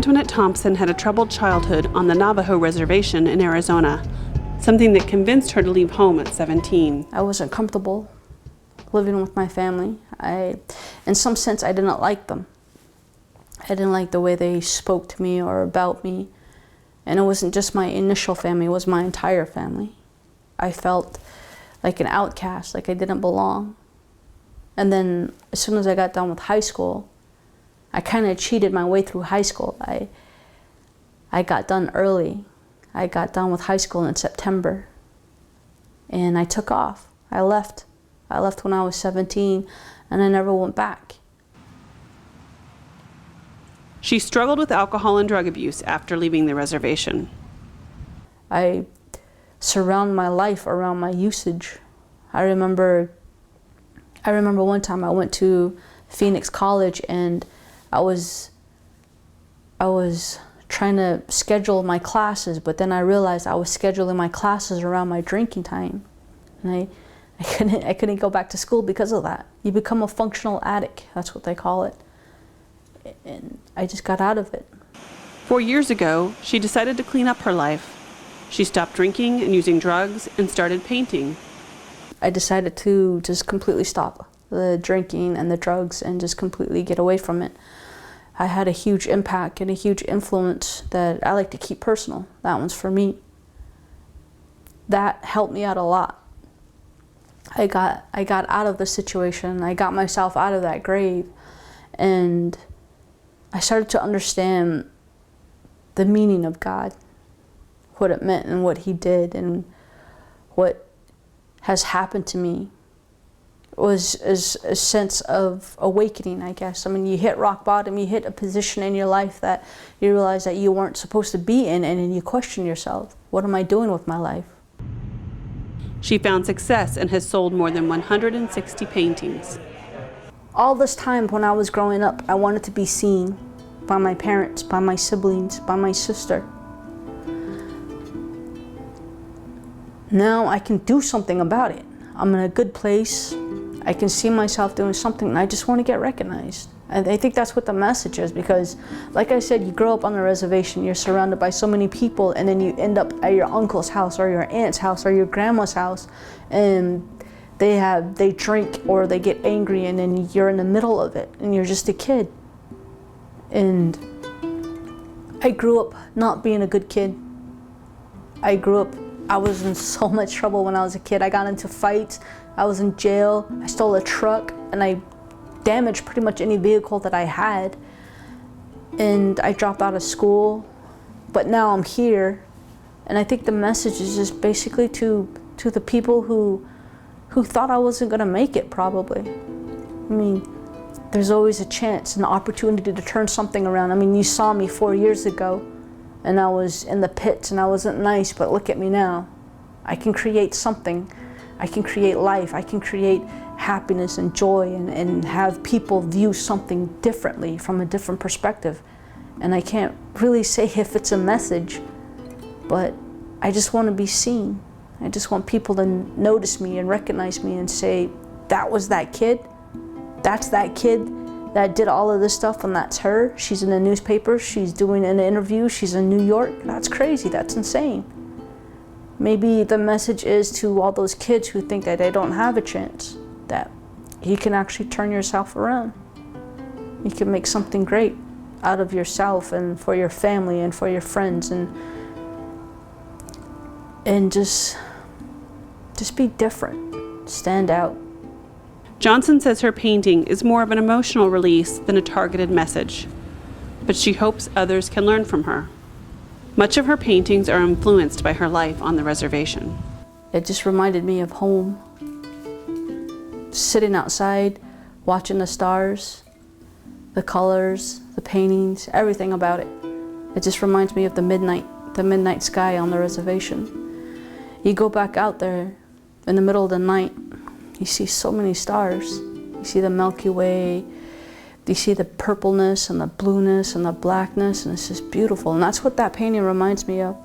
Antoinette Thompson had a troubled childhood on the Navajo reservation in Arizona, something that convinced her to leave home at 17. I wasn't comfortable living with my family. In some sense, I didn't like them. I didn't like the way they spoke to me or about me. And it wasn't just my initial family, it was my entire family. I felt like an outcast, like I didn't belong. And then as soon as I got done with high school, I kind of cheated my way through high school. I got done early. I got done with high school in September. And I took off. I left. I left when I was 17, and I never went back. She struggled with alcohol and drug abuse after leaving the reservation. I surround my life around my usage. I remember one time I went to Phoenix College and I was trying to schedule my classes, but then I realized I was scheduling my classes around my drinking time. And I couldn't go back to school because of that. You become a functional addict, that's what they call it. And I just got out of it. 4 years ago, she decided to clean up her life. She stopped drinking and using drugs and started painting. I decided to just completely stop the drinking and the drugs and just completely get away from it. I had a huge impact and a huge influence that I like to keep personal. That one's for me. That helped me out a lot. I got out of the situation. I got myself out of that grave, and I started to understand the meaning of God, what it meant and what He did and what has happened to me. It was a sense of awakening, I guess. I mean, you hit rock bottom, you hit a position in your life that you realize that you weren't supposed to be in, and then you question yourself, what am I doing with my life? She found success and has sold more than 160 paintings. All this time when I was growing up, I wanted to be seen by my parents, by my siblings, by my sister. Now I can do something about it. I'm in a good place. I can see myself doing something, and I just want to get recognized. And I think that's what the message is, because like I said, you grow up on the reservation, you're surrounded by so many people, and then you end up at your uncle's house or your aunt's house or your grandma's house, and they drink or they get angry, and then you're in the middle of it and you're just a kid. And I grew up not being a good kid. I was in so much trouble when I was a kid. I got into fights, I was in jail, I stole a truck, and I damaged pretty much any vehicle that I had. And I dropped out of school, but now I'm here. And I think the message is just basically to the people who thought I wasn't gonna make it, probably. I mean, there's always a chance, an opportunity to turn something around. I mean, you saw me 4 years ago, and I was in the pits and I wasn't nice, but look at me now. I can create something. I can create life. I can create happiness and joy, and have people view something differently from a different perspective. And I can't really say if it's a message, but I just want to be seen. I just want people to notice me and recognize me and say, that was that kid. That's that kid that did all of this stuff, and that's her. She's in the newspaper, she's doing an interview, she's in New York. That's crazy, that's insane. Maybe the message is to all those kids who think that they don't have a chance, that you can actually turn yourself around. You can make something great out of yourself and for your family and for your friends, and just be different, stand out. Johnson says her painting is more of an emotional release than a targeted message, but she hopes others can learn from her. Much of her paintings are influenced by her life on the reservation. It just reminded me of home. Sitting outside, watching the stars, the colors, the paintings, everything about it. It just reminds me of the midnight sky on the reservation. You go back out there in the middle of the night, you see so many stars. You see the Milky Way, you see the purpleness and the blueness and the blackness, and it's just beautiful. And that's what that painting reminds me of.